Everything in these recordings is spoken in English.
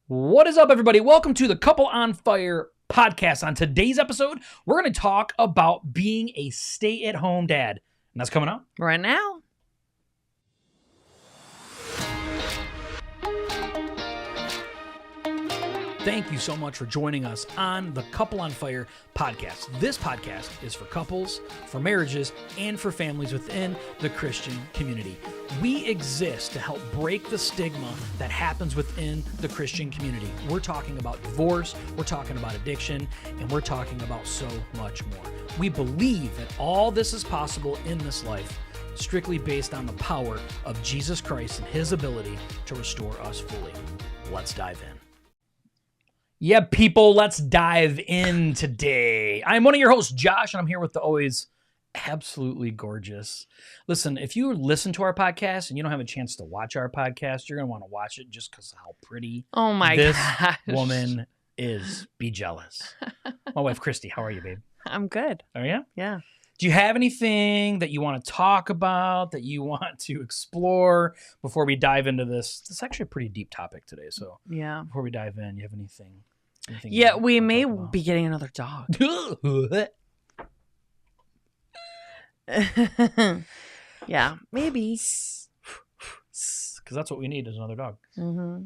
What is up, everybody? Welcome to the Couple on Fire podcast. On today's episode, we're going to talk about being a stay-at-home dad. And that's coming up right now. Thank you so much for joining us on the Couple on Fire podcast. This podcast is for couples, for marriages, and for families within the Christian community. We exist to help break the stigma that happens within the Christian community. We're talking about divorce, we're talking about addiction, and we're talking about so much more. We believe that all this is possible in this life, strictly based on the power of Jesus Christ and his ability to restore us fully. Let's dive in. Yeah, people, let's dive in today. I'm one of your hosts, Josh, and I'm here with the always absolutely gorgeous. Listen, if you listen to our podcast and you don't have a chance to watch our podcast, you're going to want to watch it just because of how pretty this woman is. Be jealous. My wife, Christy, how are you, babe? I'm good. Are you? Yeah. Do you have anything that you want to talk about, that you want to explore before we dive into this? It's actually a pretty deep topic today, so yeah. Before we dive in, you have anything yeah, we may be getting another dog. Yeah, maybe. Because that's what we need is another dog. Mm-hmm.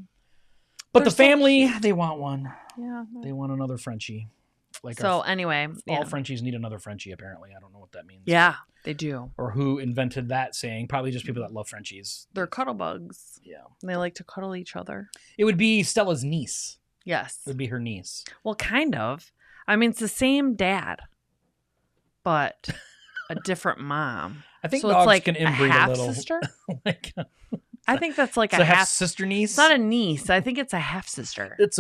But the family, they want one. Yeah. They want another Frenchie. Anyway. All Frenchies need another Frenchie, apparently. I don't know what that means. Yeah, they do. Or who invented that saying. Probably just people that love Frenchies. They're cuddle bugs. Yeah. They like to cuddle each other. It would be Stella's niece. Yes. It would be her niece. Well, kind of. I mean, it's the same dad, but a different mom. I think so dogs it's like can inbreed a half little. Sister? I think that's like a half sister niece. It's not a niece. I think it's a half sister. It's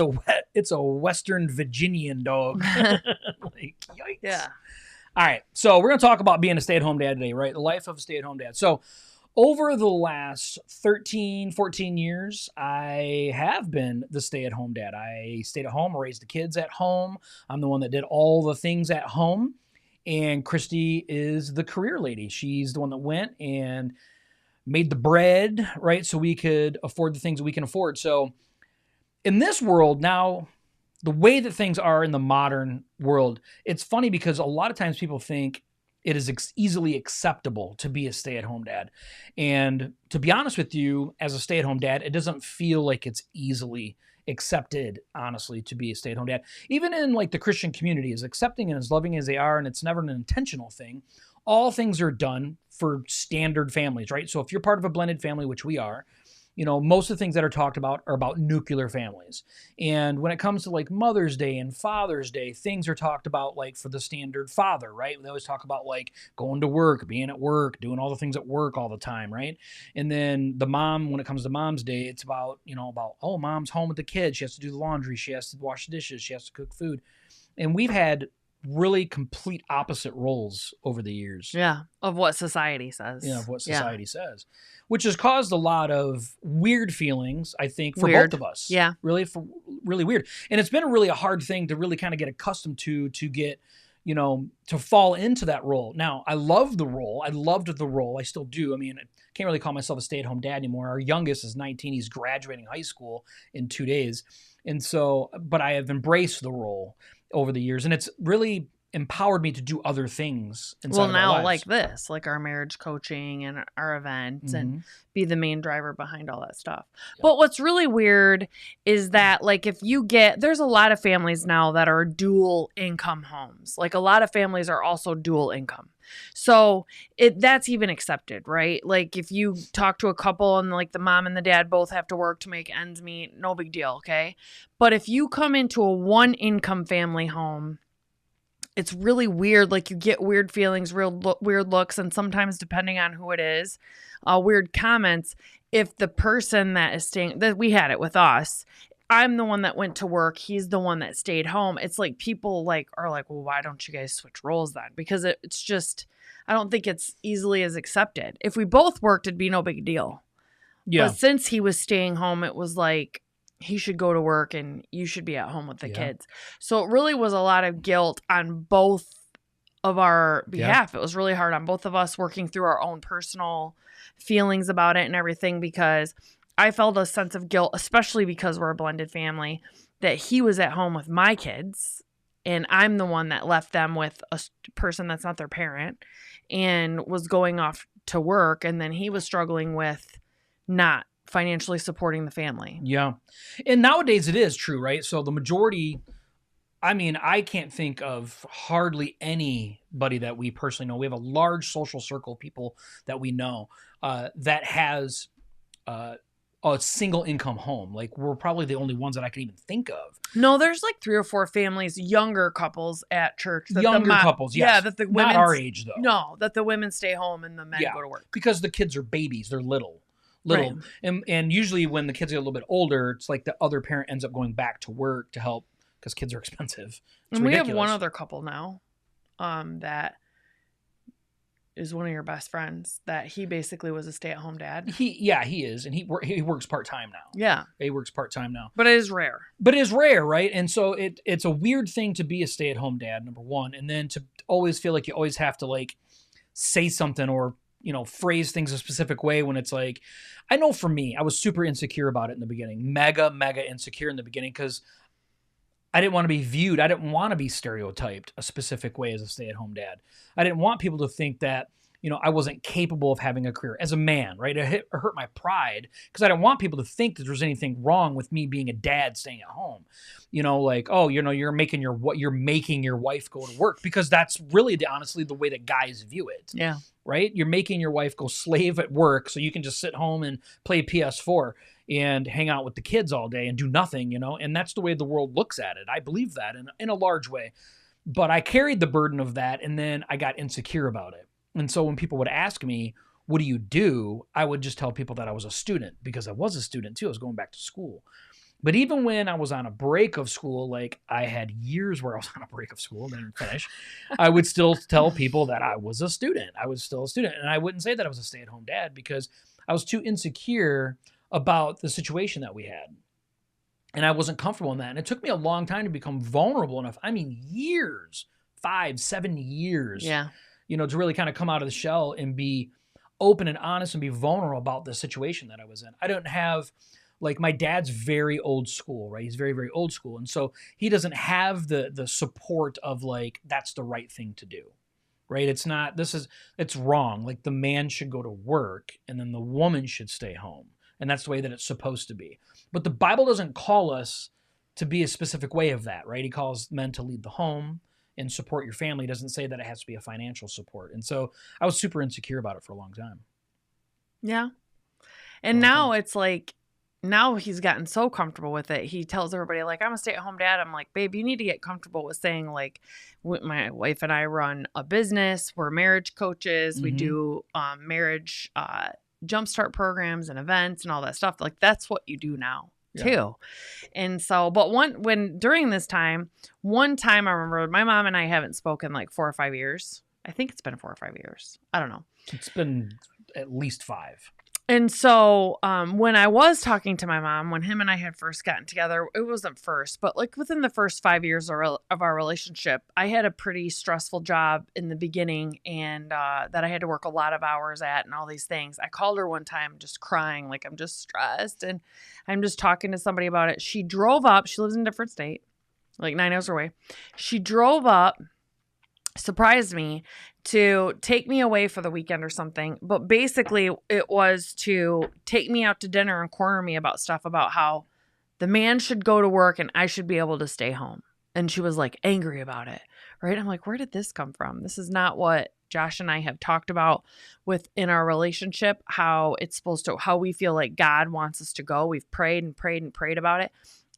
a Western Virginian dog. Like, yikes. Yeah. All right. So we're going to talk about being a stay-at-home dad today, right? The life of a stay-at-home dad. So over the last 13, 14 years, I have been the stay-at-home dad. I stayed at home, raised the kids at home. I'm the one that did all the things at home. And Christy is the career lady. She's the one that went and made the bread, right? So we could afford the things that we can afford. So in this world now, the way that things are in the modern world, it's funny because a lot of times people think it is easily acceptable to be a stay-at-home dad. And to be honest with you, as a stay-at-home dad, it doesn't feel like it's easily accepted, honestly, to be a stay-at-home dad. Even in like the Christian community, as accepting and as loving as they are, and it's never an intentional thing, all things are done for standard families, right? So if you're part of a blended family, which we are, you know, most of the things that are talked about are about nuclear families. And when it comes to like Mother's Day and Father's Day, things are talked about like for the standard father, right? They always talk about like going to work, being at work, doing all the things at work all the time, right? And then the mom, when it comes to Mom's Day, it's about, oh, Mom's home with the kids. She has to do the laundry. She has to wash the dishes. She has to cook food. And we've had really complete opposite roles over the years. Yeah, of what society says. Yeah, of what society says. Which has caused a lot of weird feelings, I think, for both of us. Yeah. Really weird. And it's been a hard thing to really kind of get accustomed to get, to fall into that role. Now, I love the role. I loved the role. I still do. I mean, I can't really call myself a stay-at-home dad anymore. Our youngest is 19. He's graduating high school in 2 days. And so, but I have embraced the role over the years, and it's really empowered me to do other things inside of our lives. Like this, like our marriage coaching and our events, and be the main driver behind all that stuff. Yep. But what's really weird is that, like, there's a lot of families now that are dual income homes. Like, a lot of families are also dual income. So that's even accepted, right? Like, if you talk to a couple and like the mom and the dad both have to work to make ends meet, no big deal, okay? But if you come into a one income family home, it's really weird. Like, you get weird feelings, weird looks, and sometimes, depending on who it is, weird comments. If the person that is staying, that we had it with us, I'm the one that went to work, he's the one that stayed home. It's like people are like, well, why don't you guys switch roles then? Because it's just, I don't think it's easily as accepted. If we both worked, it'd be no big deal. Yeah. But since he was staying home, it was like, he should go to work and you should be at home with the kids. So it really was a lot of guilt on both of our behalf. Yeah. It was really hard on both of us, working through our own personal feelings about it and everything, because I felt a sense of guilt, especially because we're a blended family, that he was at home with my kids and I'm the one that left them with a person that's not their parent and was going off to work. And then he was struggling with not financially supporting the family. Yeah. And nowadays it is true, right? So the majority, I mean, I can't think of hardly anybody that we personally know. We have a large social circle of people that we know that has a single income home. Like, we're probably the only ones that I can even think of. No, there's like 3 or 4 families, younger couples at church. Couples, yes. Yeah, that the women, not our age, though. No, that the women stay home and the men go to work. Because the kids are babies. They're little. Right. And usually when the kids get a little bit older, it's like the other parent ends up going back to work to help because kids are expensive. It's and ridiculous. We have one other couple now that is one of your best friends that he basically was a stay-at-home dad. He is. And he works part-time now. Yeah. He works part-time now. But it is rare. Right? And so it's a weird thing to be a stay-at-home dad, number one. And then to always feel like you always have to like say something or, phrase things a specific way when it's like, I know for me, I was super insecure about it in the beginning. Mega insecure in the beginning because I didn't want to be viewed. I didn't want to be stereotyped a specific way as a stay-at-home dad. I didn't want people to think that, I wasn't capable of having a career as a man, right? It hurt my pride because I didn't want people to think that there's anything wrong with me being a dad staying at home. Like, oh, you're making your wife go to work, because that's really honestly the way that guys view it. Yeah. Right? You're making your wife go slave at work so you can just sit home and play PS4 and hang out with the kids all day and do nothing, and that's the way the world looks at it. I believe that in a large way, but I carried the burden of that, and then I got insecure about it. And so when people would ask me, what do you do? I would just tell people that I was a student, because I was a student too. I was going back to school. But even when I was on a break of school, like I had years where I was on a break of school, didn't finish, I would still tell people that I was a student. I was still a student. And I wouldn't say that I was a stay-at-home dad because I was too insecure about the situation that we had. And I wasn't comfortable in that. And it took me a long time to become vulnerable enough. I mean, years, 5-7 years. Yeah. To really kind of come out of the shell and be open and honest and be vulnerable about the situation that I was in. I don't have, like, my dad's very old school, right? He's very, very old school. And so he doesn't have the support of like, that's the right thing to do, right? It's wrong. Like, the man should go to work and then the woman should stay home. And that's the way that it's supposed to be. But the Bible doesn't call us to be a specific way of that, right? He calls men to lead the home and support your family. Doesn't say that it has to be a financial support. And so I was super insecure about it for a long time. Yeah. And now it's like, now he's gotten so comfortable with it. He tells everybody, like, I'm a stay-at-home dad. I'm like, babe, you need to get comfortable with saying, like, my wife and I run a business. We're marriage coaches. Mm-hmm. We do marriage jumpstart programs and events and all that stuff. Like, that's what you do now. Yeah. Too. And so, but during this time, one time I remember my mom and I haven't spoken like 4 or 5 years. I think it's been 4 or 5 years. I don't know. It's been at least 5. And so when I was talking to my mom, when him and I had first gotten together, it wasn't first, but like within the first 5 years of our relationship, I had a pretty stressful job in the beginning and that I had to work a lot of hours at and all these things. I called her one time just crying, like, I'm just stressed and I'm just talking to somebody about it. She drove up. She lives in a different state, like 9 hours away. She drove up, surprised me, to take me away for the weekend or something. But basically it was to take me out to dinner and corner me about stuff about how the man should go to work and I should be able to stay home. And she was like angry about it. Right. I'm like, where did this come from? This is not what Josh and I have talked about within our relationship, how it's supposed to, how we feel like God wants us to go. We've prayed and prayed and prayed about it.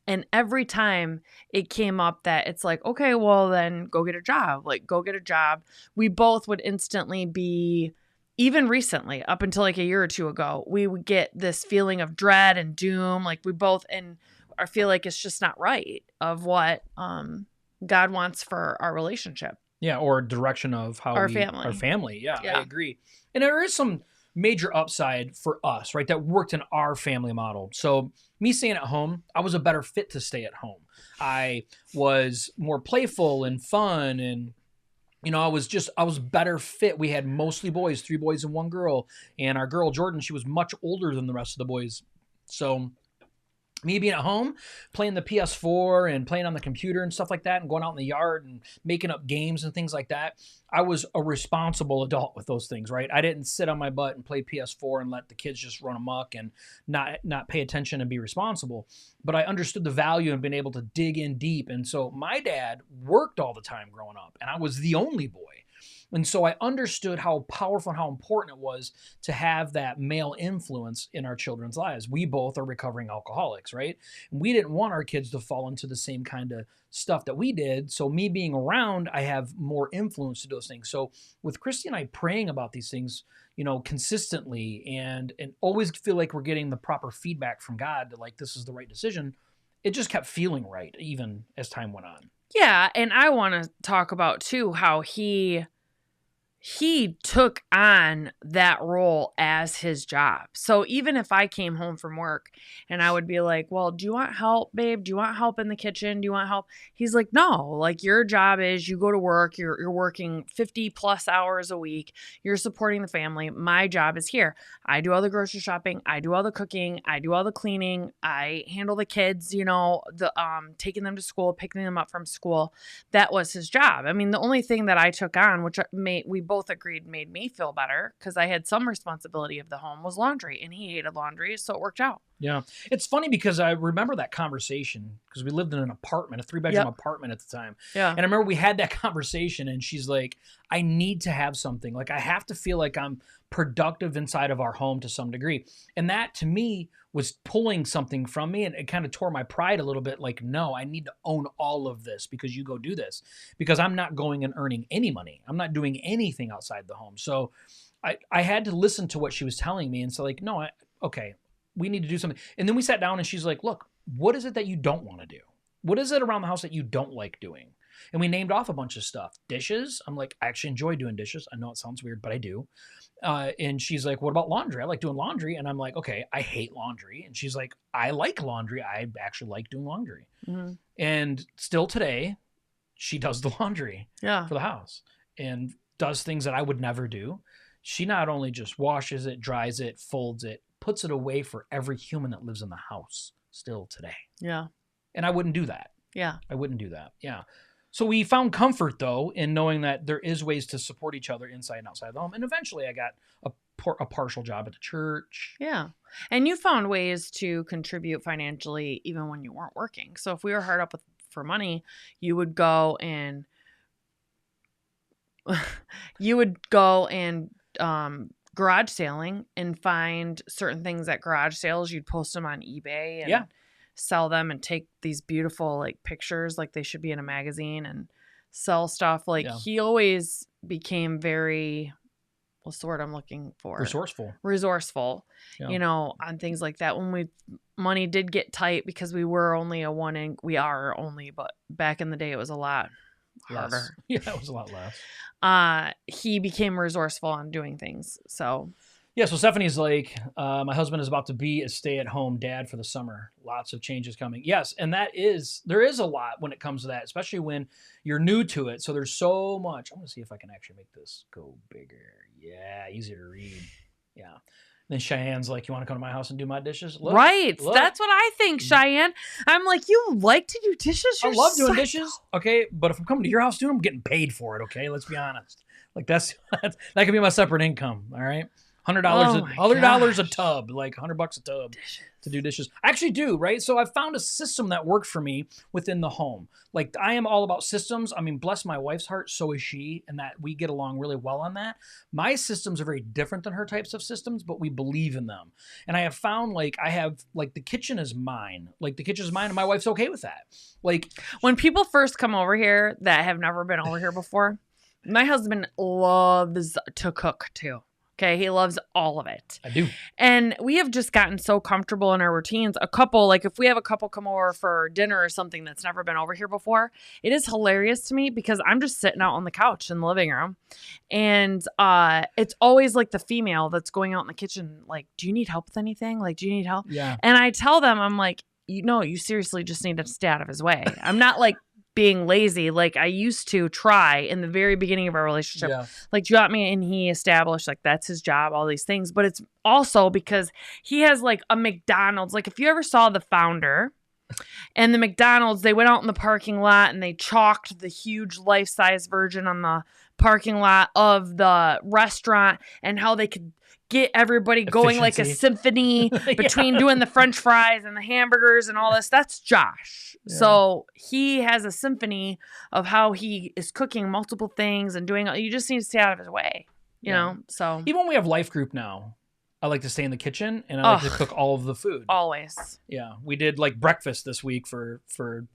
And every time it came up that it's like, okay, well then go get a job, like go get a job. We both would instantly be, even recently, up until like a year or two ago, we would get this feeling of dread and doom. Like we both, and I feel like it's just not right of what God wants for our relationship. Yeah. Or direction of how our family. Yeah, I agree. And there is some major upside for us, right? That worked in our family model. So me staying at home, I was a better fit to stay at home. I was more playful and fun and, I was better fit. We had mostly boys, 3 boys and 1 girl. And our girl, Jordan, she was much older than the rest of the boys So me being at home, playing the PS4 and playing on the computer and stuff like that and going out in the yard and making up games and things like that, I was a responsible adult with those things, right? I didn't sit on my butt and play PS4 and let the kids just run amok and not pay attention and be responsible. But I understood the value and been able to dig in deep. And so my dad worked all the time growing up, and I was the only boy. And so I understood how powerful and how important it was to have that male influence in our children's lives. We both are recovering alcoholics, right? And we didn't want our kids to fall into the same kind of stuff that we did. So me being around, I have more influence to those things. So with Christy and I praying about these things, consistently and always feel like we're getting the proper feedback from God that like, this is the right decision. It just kept feeling right, even as time went on. Yeah. And I want to talk about too, how he took on that role as his job. So even if I came home from work and I would be like, well, do you want help, babe? Do you want help in the kitchen? Do you want help? He's like, no, like your job is you go to work, you're working 50 plus hours a week. You're supporting the family. My job is here. I do all the grocery shopping. I do all the cooking. I do all the cleaning. I handle the kids, taking them to school, picking them up from school. That was his job. I mean, the only thing that I took on, which we both agreed made me feel better because I had some responsibility of the home, was laundry, and he hated laundry, so it worked out. Yeah. It's funny because I remember that conversation because we lived in an apartment, a 3-bedroom apartment at the time. Yeah. And I remember we had that conversation and she's like, I need to have something. Like I have to feel like I'm productive inside of our home to some degree. And that to me was pulling something from me, and it kind of tore my pride a little bit. Like, no, I need to own all of this because you go do this, because I'm not going and earning any money. I'm not doing anything outside the home. So I had to listen to what she was telling me and say like, no, okay, we need to do something. And then we sat down and she's like, look, what is it that you don't want to do? What is it around the house that you don't like doing? And we named off a bunch of stuff. Dishes. I'm like, I actually enjoy doing dishes. I know it sounds weird, but I do. And she's like, what about laundry? I like doing laundry. And I'm like, okay, I hate laundry. And she's like, I like laundry. I actually like doing laundry. Mm-hmm. And still today, she does the laundry for the house and does things that I would never do. She not only just washes it, dries it, folds it, puts it away for every human that lives in the house still today. Yeah. And I wouldn't do that. Yeah. I wouldn't do that. Yeah. So we found comfort, though, in knowing that there is ways to support each other inside and outside the home. And eventually I got a partial job at the church. Yeah. And you found ways to contribute financially even when you weren't working. So if we were hard up for money, you would go and garage sailing and find certain things at garage sales. You'd post them on eBay and sell them and take these beautiful like pictures like they should be in a magazine and sell stuff. Like he always became very, what's the word I'm looking for? Resourceful, on things like that. When money did get tight because we were only but back in the day it was a lot harder. Less. Yeah, it was a lot less. He became resourceful on doing things. So so Stephanie's like, my husband is about to be a stay-at-home dad for the summer. Lots of changes coming. Yes, and there is a lot when it comes to that, especially when you're new to it. So there's so much. I'm going to see if I can actually make this go bigger. Yeah, easier to read. Yeah. Then Cheyenne's like, you want to come to my house and do my dishes? Look, right. Look. That's what I think, Cheyenne. I'm like, you like to do dishes? I love doing dishes. Okay. But if I'm coming to your house doing them, I'm getting paid for it. Okay. Let's be honest. Like that could be my separate income. All right. $100 a tub, like $100 a tub to do dishes. I actually do, right? So I found a system that worked for me within the home. Like I am all about systems. I mean, bless my wife's heart, so is she, and that we get along really well on that. My systems are very different than her types of systems, but we believe in them. And I have found the kitchen is mine. Like the kitchen is mine, and my wife's okay with that. Like when people first come over here that have never been over here before, my husband loves to cook too. Okay, he loves all of it. I do. And we have just gotten so comfortable in our routines. If we have a couple come over for dinner or something that's never been over here before, it is hilarious to me because I'm just sitting out on the couch in the living room. And it's always like the female that's going out in the kitchen, like, do you need help with anything? Like, do you need help? Yeah. And I tell them, I'm like, you seriously just need to stay out of his way. I'm not like being lazy. Like I used to try in the very beginning of our relationship, like drop me, and he established like that's his job, all these things. But it's also because he has like a McDonald's. Like if you ever saw The Founder and the McDonald's, they went out in the parking lot and they chalked the huge life-size version on the parking lot of the restaurant and how they could get everybody going like a symphony between doing the French fries and the hamburgers and all this. That's Josh. Yeah. So he has a symphony of how he is cooking multiple things and doing, you just need to stay out of his way, you know? So even when we have life group now, I like to stay in the kitchen and I like to cook all of the food. Always. Yeah. We did like breakfast this week for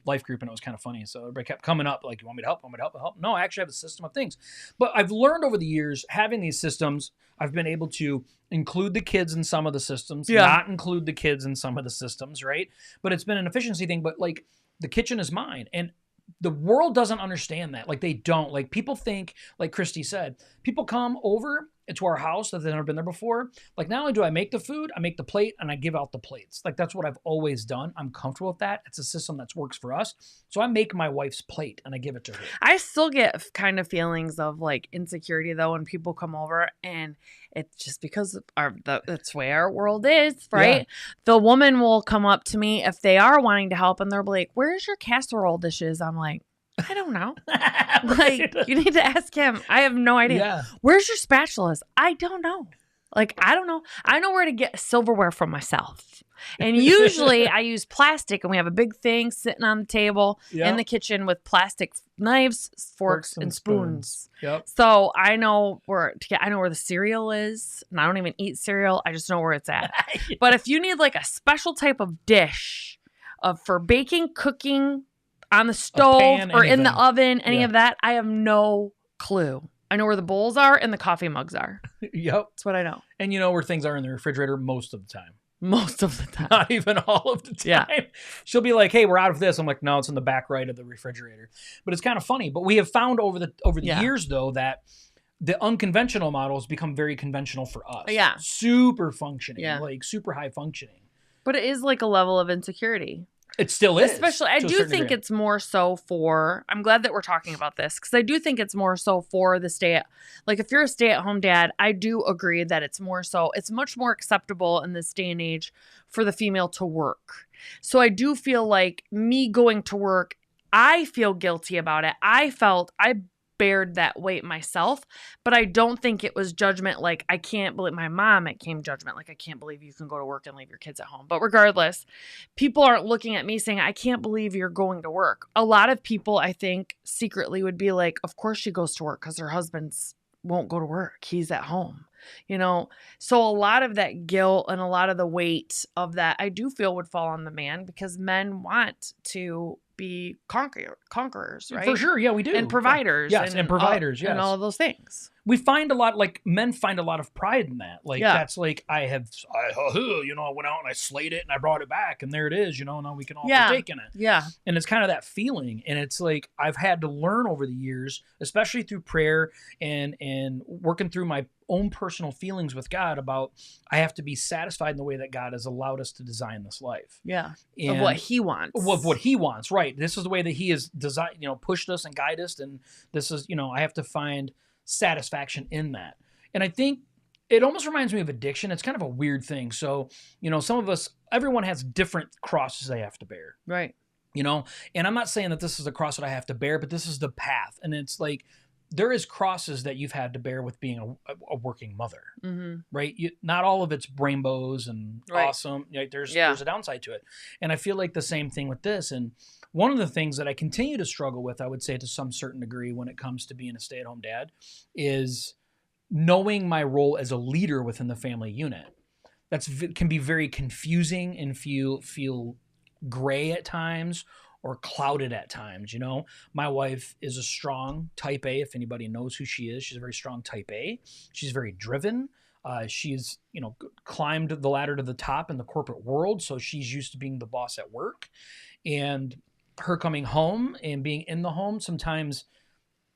life group and it was kind of funny. So everybody kept coming up like, you want me to help? Want me to help? No, I actually have a system of things. But I've learned over the years, having these systems, I've been able to include the kids in some of the systems, not include the kids in some of the systems, right? But it's been an efficiency thing. But like the kitchen is mine. And the world doesn't understand that. Like they don't. Like people think, like Christy said, people come over to our house that they've never been there before. Like not only do I make the food, I make the plate and I give out the plates. Like that's what I've always done. I'm comfortable with that. It's a system that works for us. So I make my wife's plate and I give it to her. I still get kind of feelings of like insecurity though when people come over, and it's just because that's the way our world is, right? Yeah. The woman will come up to me if they are wanting to help and they're like, "Where's your casserole dishes?" I'm like, I don't know. Like, you need to ask him. I have no idea. Yeah. Where's your spatulas? I don't know. Like, I don't know. I know where to get silverware from myself. And usually I use plastic, and we have a big thing sitting on the table in the kitchen with plastic knives, forks and spoons. Yep. So I know where the cereal is, and I don't even eat cereal. I just know where it's at. But if you need like a special type of dish for baking, cooking, on the stove or in the oven, any of that, I have no clue. I know where the bowls are and the coffee mugs are. Yep. That's what I know. And you know where things are in the refrigerator most of the time. Most of the time. Not even all of the time. Yeah. She'll be like, "Hey, we're out of this." I'm like, "No, it's in the back right of the refrigerator." But it's kind of funny. But we have found over the years, though, that the unconventional models become very conventional for us. Yeah. Super functioning. Yeah. Like super high functioning. But it is like a level of insecurity. It still is. Especially, I do think it's more so for, I'm glad that we're talking about this, because I do think it's more so for the if you're a stay-at-home dad, I do agree that it's much more acceptable in this day and age for the female to work. So I do feel like me going to work, I feel guilty about it. I bared that weight myself, but I don't think it was judgment. Like, I can't believe my mom, it came judgment. Like, I can't believe you can go to work and leave your kids at home. But regardless, people aren't looking at me saying, I can't believe you're going to work. A lot of people, I think, secretly would be like, of course she goes to work because her husband's won't go to work. He's at home, you know? So a lot of that guilt and a lot of the weight of that, I do feel would fall on the man, because men want to be conquerors, right? For sure. Yeah, we do. And providers. Yes, and providers, yes. And all of those things. We find a lot, like, men find a lot of pride in that. Like, that's like, I went out and I slayed it and I brought it back and there it is, now we can all partake in it. Yeah. And it's kind of that feeling. And it's like, I've had to learn over the years, especially through prayer and working through my own personal feelings with God about, I have to be satisfied in the way that God has allowed us to design this life. Yeah. And of what he wants. Of what he wants, right. This is the way that he has designed, pushed us and guided us. And this is, I have to find satisfaction in that. And I think it almost reminds me of addiction. It's kind of a weird thing. So, some of us, everyone has different crosses they have to bear. Right. And I'm not saying that this is the cross that I have to bear, but this is the path. And it's like, there is crosses that you've had to bear with being a working mother, right? Not all of it's rainbows and awesome. There's a downside to it. And I feel like the same thing with this. And one of the things that I continue to struggle with, I would say to some certain degree when it comes to being a stay-at-home dad, is knowing my role as a leader within the family unit. Can be very confusing and feel gray at times, or clouded at times. My wife is a strong type A. If anybody knows who she is, she's a very strong type A. She's very driven. She's, climbed the ladder to the top in the corporate world. So she's used to being the boss at work, and her coming home and being in the home, sometimes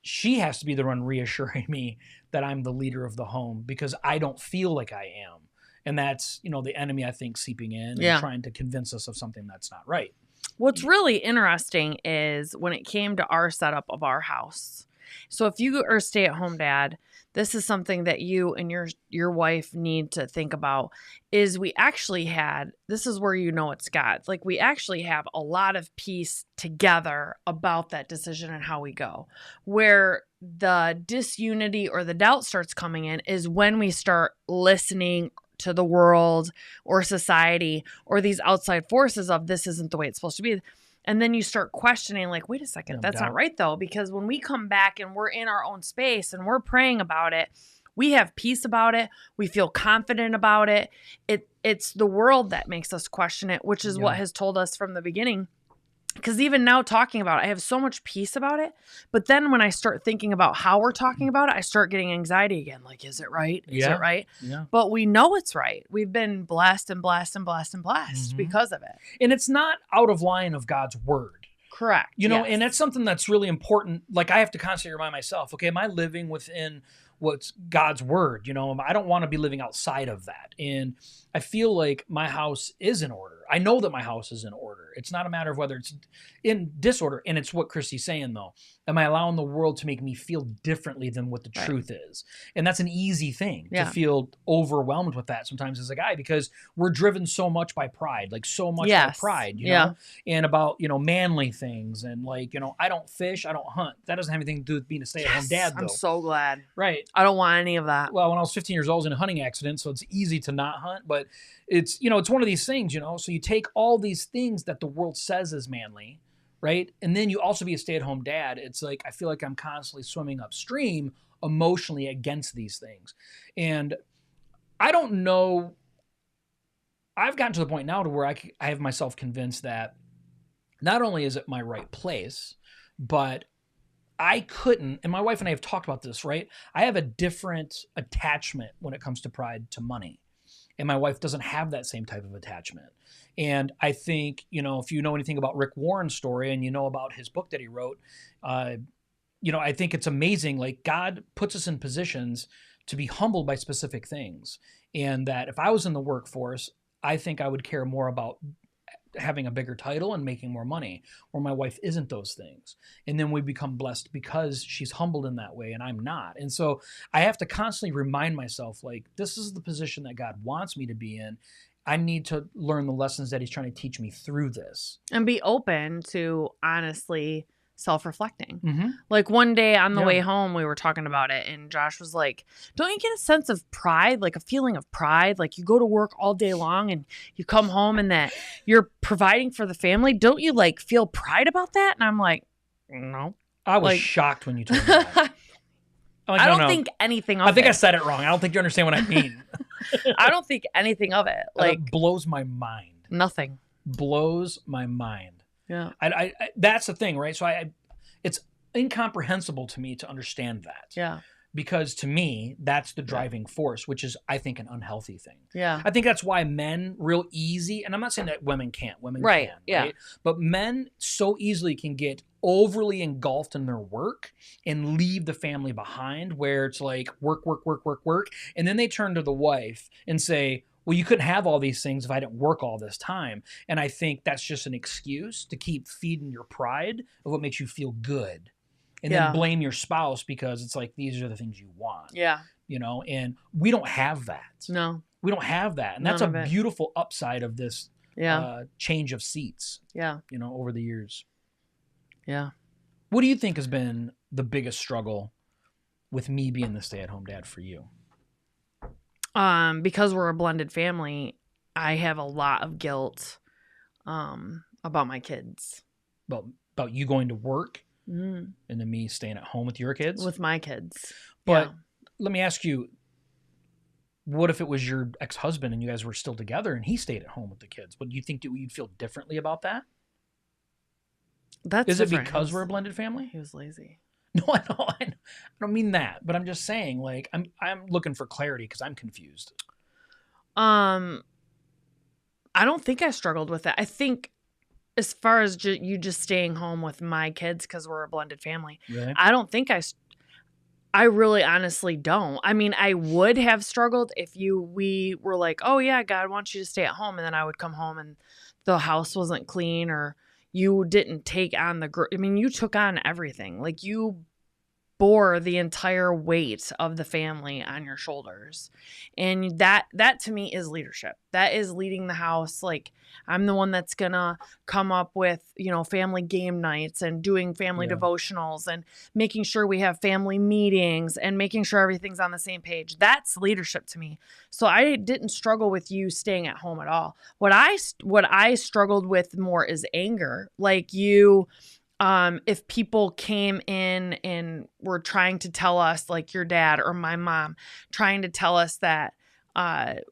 she has to be the one reassuring me that I'm the leader of the home, because I don't feel like I am. And that's, the enemy, I think, seeping in and trying to convince us of something that's not right. What's really interesting is when it came to our setup of our house. So if you are a stay-at-home dad, this is something that you and your wife need to think about, is we actually had, this is where you know it's God. Like, we actually have a lot of peace together about that decision and how we go. Where the disunity or the doubt starts coming in is when we start listening to the world or society or these outside forces of this isn't the way it's supposed to be. And then you start questioning, like, wait a second, that's not right though. Because when we come back and we're in our own space and we're praying about it, we have peace about it. We feel confident about it. It's the world that makes us question it, which is what has told us from the beginning. Because even now talking about it, I have so much peace about it. But then when I start thinking about how we're talking about it, I start getting anxiety again. Like, is it right? Is it right? Yeah. But we know it's right. We've been blessed and blessed and blessed and blessed because of it. And it's not out of line of God's word. Correct. You know, and that's something that's really important. Like, I have to constantly remind myself, okay, am I living within what's God's word? You know, I don't want to be living outside of that. And I feel like my house is in order. I know that my house is in order. It's not a matter of whether it's in disorder. And it's what Christy's saying, though. Am I allowing the world to make me feel differently than what the truth is? And that's an easy thing to feel overwhelmed with that sometimes as a guy, because we're driven so much by pride, like so much by pride, you know, and about, you know, manly things. And like, you know, I don't fish, I don't hunt. That doesn't have anything to do with being a stay-at-home dad, though. I'm so glad. Right. I don't want any of that. Well, when I was 15 years old, I was in a hunting accident, so it's easy to not hunt, but it's, you know, it's one of these things, you know, so you take all these things that the world says is manly, right? And then you also be a stay-at-home dad. It's like, I feel like I'm constantly swimming upstream emotionally against these things. And I don't know, I've gotten to the point now to where I have myself convinced that not only is it my right place, but I couldn't, and my wife and I have talked about this, right? I have a different attachment when it comes to pride to money. And my wife doesn't have that same type of attachment. And I think, you know, if you know anything about Rick Warren's story and you know about his book that he wrote, you know, I think it's amazing. Like, God puts us in positions to be humbled by specific things. And that if I was in the workforce, I think I would care more about having a bigger title and making more money, where my wife isn't those things. And then we become blessed because she's humbled in that way and I'm not. And so I have to constantly remind myself, like, this is the position that God wants me to be in. I need to learn the lessons that he's trying to teach me through this. And be open to honestly self-reflecting. Like, one day on the way home, we were talking about it, and Josh was like, don't you get a sense of pride, like a feeling of pride? Like, you go to work all day long and you come home and that you're providing for the family. Don't you like feel pride about that? And I'm like, no. I was shocked when you told me that. Like, I don't think anything of it. I think I said it wrong. I don't think you understand what I mean. I don't think anything of it. Like, it blows my mind. Nothing. Blows my mind. Yeah. I that's the thing, right? So it's incomprehensible to me to understand that. Yeah. Because to me, that's the driving force, which is, I think, an unhealthy thing. Yeah. I think that's why men real easy, and I'm not saying that women can't. Women can, right? But men so easily can get overly engulfed in their work and leave the family behind, where it's like work, work, work, work, work. And then they turn to the wife and say, well, you couldn't have all these things if I didn't work all this time. And I think that's just an excuse to keep feeding your pride of what makes you feel good. And then blame your spouse because it's like, these are the things you want. Yeah. You know, and we don't have that. No. We don't have that. And that's a beautiful upside of this change of seats. Yeah. You know, over the years. Yeah. What do you think has been the biggest struggle with me being the stay-at-home dad for you? Because we're a blended family, I have a lot of guilt about my kids. About you going to work and then me staying at home with your kids? With my kids. But let me ask you, what if it was your ex-husband and you guys were still together and he stayed at home with the kids? Would you think that you'd feel differently about that? That's Is it because we're a blended family? He was lazy. No, I don't mean that, but I'm just saying, like, I'm looking for clarity because I'm confused. I don't think I struggled with it. I think as far as you just staying home with my kids because we're a blended family, really? I don't think I really honestly don't. I mean, I would have struggled if we were like, oh yeah, God wants you to stay at home, and then I would come home and the house wasn't clean, or You didn't take on you took on everything. Like you bore the entire weight of the family on your shoulders. And that to me is leadership. That is leading the house. Like I'm the one that's gonna come up with, family game nights and doing family devotionals and making sure we have family meetings and making sure everything's on the same page. That's leadership to me. So I didn't struggle with you staying at home at all. What I struggled with more is anger. Like if people came in and were trying to tell us, like your dad or my mom, trying to tell us that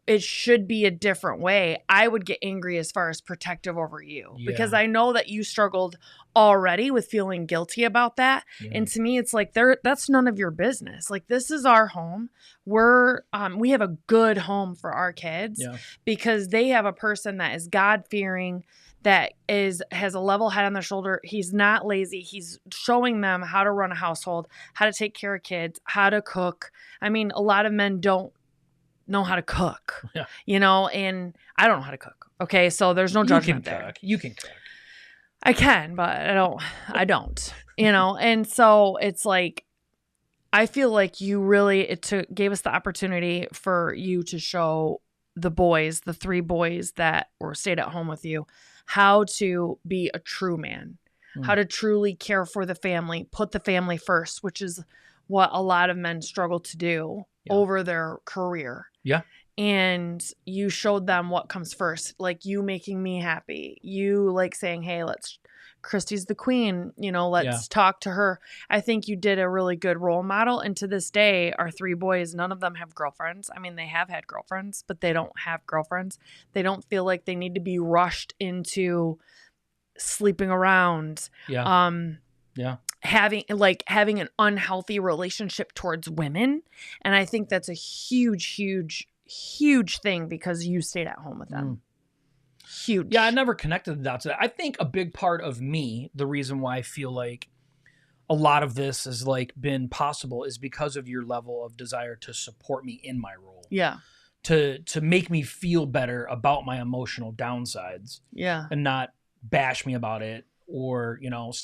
it should be a different way, I would get angry as far as protective over you because I know that you struggled already with feeling guilty about that. Yeah. And to me, it's like that's none of your business. Like this is our home. We have a good home for our kids because they have a person that is God-fearing, that has a level head on their shoulder. He's not lazy. He's showing them how to run a household, how to take care of kids, how to cook. I mean, a lot of men don't know how to cook, and I don't know how to cook. Okay. So there's no judgment there. You can cook. I can, but I don't, and so it's like, I feel like you really, gave us the opportunity for you to show the boys, the 3 boys that were stayed at home with you, how to be a true man, how to truly care for the family, put the family first, which is what a lot of men struggle to do over their career. Yeah. And you showed them what comes first, like you making me happy. You like saying, hey, Christy's the queen, let's talk to her. I think you did a really good role model. And to this day, our 3 boys, none of them have girlfriends. I mean, they have had girlfriends, but they don't have girlfriends. They don't feel like they need to be rushed into sleeping around. Having an unhealthy relationship towards women. And I think that's a huge, huge, huge thing because you stayed at home with them. Huge. Yeah, I never connected the dots to that. I think a big part of me, the reason why I feel like a lot of this has been possible is because of your level of desire to support me in my role. Yeah. To make me feel better about my emotional downsides. Yeah. And not bash me about it or,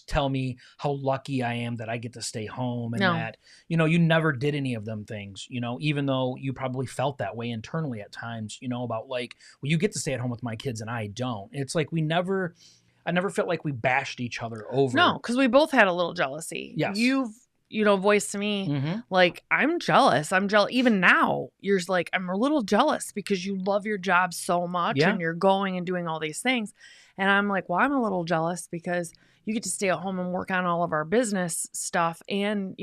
tell me how lucky I am that I get to stay home and that, you never did any of them things, even though you probably felt that way internally at times, about well, you get to stay at home with my kids and I don't. It's like I never felt like we bashed each other over. No, because we both had a little jealousy. Yes. You've, voiced to me, I'm jealous. Even now, you're like, I'm a little jealous because you love your job so much and you're going and doing all these things. And I'm like, well, I'm a little jealous because you get to stay at home and work on all of our business stuff and,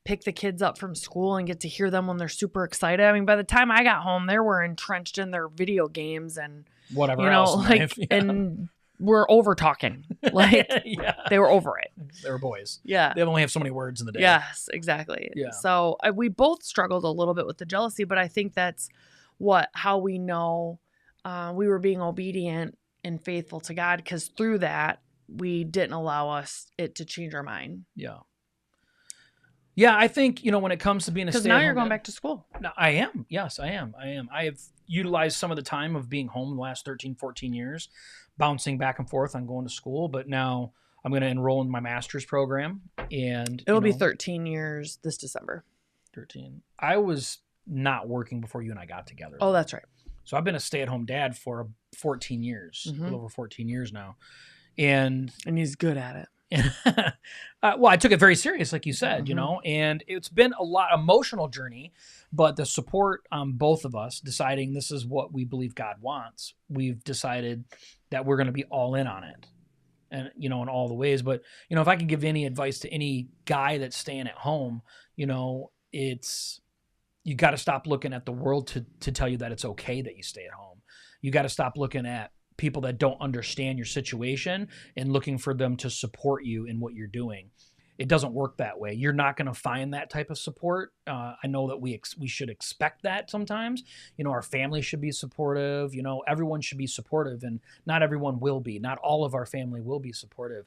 pick the kids up from school and get to hear them when they're super excited. I mean, by the time I got home, they were entrenched in their video games and whatever else. And we're over talking. They were over it. They were boys. Yeah. They only have so many words in the day. Yes, exactly. Yeah. So we both struggled a little bit with the jealousy, but I think that's how we know we were being obedient and faithful to God, because through that we didn't allow it to change our mind. Yeah. Yeah, I think, when it comes to being a stay-at-home, because now you're going back to school. No, I am. Yes, I am. I have utilized some of the time of being home the last 13, 14 years, bouncing back and forth on going to school. But now I'm going to enroll in my master's program. And it'll be 13 years this December. 13. I was not working before you and I got together. Oh, that's right. So I've been a stay-at-home dad for 14 years, a little over 14 years now. And he's good at it. Well, I took it very serious, like you said, and it's been a lot emotional journey, but the support on both of us deciding this is what we believe God wants. We've decided that we're going to be all in on it and, in all the ways. But, if I can give any advice to any guy that's staying at home, it's, you got to stop looking at the world to tell you that it's okay that you stay at home. You got to stop looking at people that don't understand your situation and looking for them to support you in what you're doing. It doesn't work that way. You're not going to find that type of support. I know that we should expect that sometimes. Our family should be supportive. Everyone should be supportive, and not everyone will be. Not all of our family will be supportive.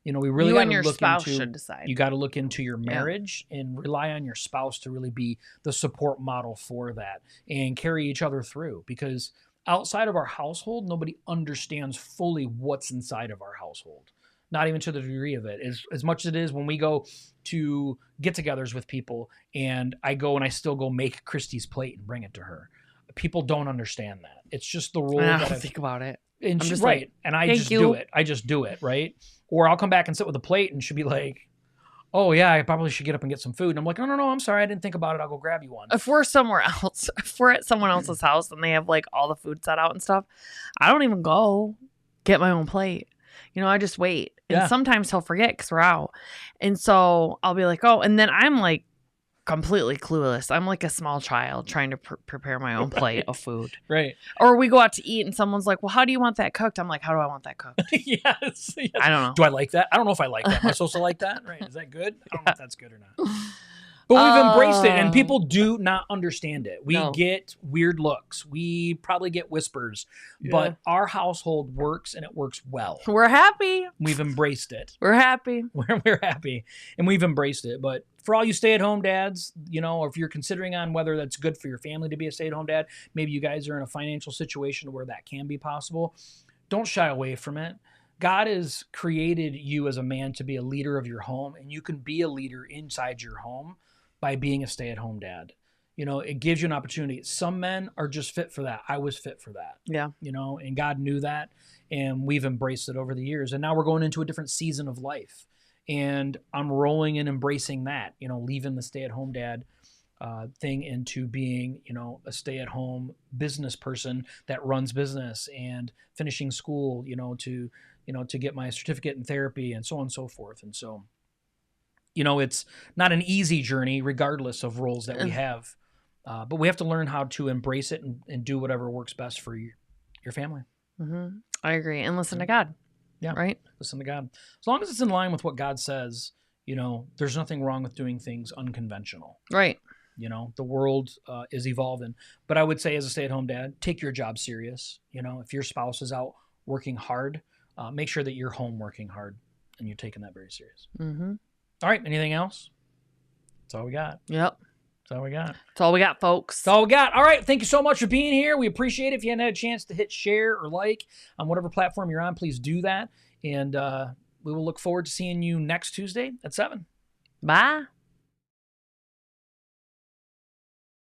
We really got to look into. Should decide. You got to look into your marriage and rely on your spouse to really be the support model for that and carry each other through, because outside of our household, nobody understands fully what's inside of our household. Not even to the degree of it. As much as it is when we go to get-togethers with people and I go and I still go make Christy's plate and bring it to her. People don't understand that. It's just the role I that don't think about it. And I'm just right. like, and I thank just you. do it. I just do it, right? Or I'll come back and sit with a plate and she'll be like, oh, yeah, I probably should get up and get some food. And I'm like, no, I'm sorry. I didn't think about it. I'll go grab you one. If we're somewhere else, if we're at someone else's house and they have like all the food set out and stuff, I don't even go get my own plate. You know, I just wait. And sometimes he'll forget because we're out. And so I'll be like, oh, and then I'm like completely clueless. I'm like a small child trying to prepare my own plate of food. Right. Or we go out to eat and someone's like, well, how do you want that cooked? I'm like, how do I want that cooked? yes. I don't know. Do I like that? I don't know if I like that. Am I supposed to like that? Right. Is that good? I don't know if that's good or not. But we've embraced it, and people do not understand it. We get weird looks. We probably get whispers, but our household works, and it works well. We're happy. We've embraced it. We're happy. We're happy, and we've embraced it. But for all you stay-at-home dads, you know, or if you're considering on whether that's good for your family to be a stay-at-home dad, maybe you guys are in a financial situation where that can be possible, don't shy away from it. God has created you as a man to be a leader of your home, and you can be a leader inside your home by being a stay-at-home dad. You know, it gives you an opportunity. Some men are just fit for that. I was fit for that. Yeah. You know, and God knew that, and we've embraced it over the years. And now we're going into a different season of life. And I'm rolling and embracing that, you know, leaving the stay-at-home dad thing into being, you know, a stay-at-home business person that runs business and finishing school, to get my certificate in therapy and so on and so forth. And so, you know, it's not an easy journey regardless of roles that we have, but we have to learn how to embrace it and do whatever works best for your family. Mm-hmm. I agree. And listen to God. Yeah. Right. Listen to God. As long as it's in line with what God says, you know, there's nothing wrong with doing things unconventional. Right. You know, the world is evolving. But I would say as a stay-at-home dad, take your job serious. You know, if your spouse is out working hard, make sure that you're home working hard and you're taking that very serious. Mm-hmm. All right. Anything else? That's all we got. Yep. That's all we got. That's all we got, folks. That's all we got. All right. Thank you so much for being here. We appreciate it. If you hadn't had a chance to hit share or like on whatever platform you're on, please do that. And we will look forward to seeing you next Tuesday at 7. Bye.